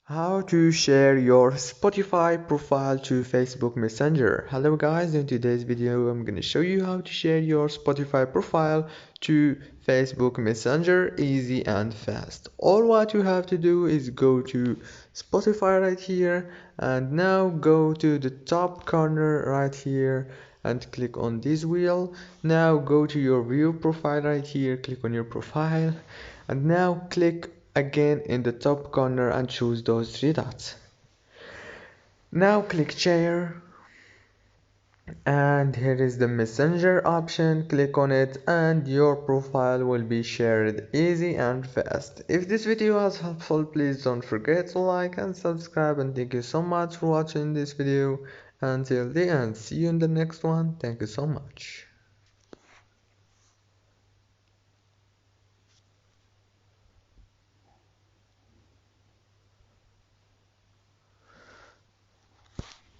How to share your Spotify profile to Facebook Messenger. Hello guys, in today's video I'm gonna show you how to share your Spotify profile to Facebook Messenger easy and fast. All what you have to do is go to Spotify right here and now go to the top corner right here and click on this wheel. Now go to your view profile right here, click on your profile and now click again in the top corner and choose those three dots. Now click share and here is the messenger option. Click on it and your profile will be shared easy and fast. If this video was helpful, please don't forget to like and subscribe, and thank you so much for watching this video until the end. See you in the next one. Thank you so much.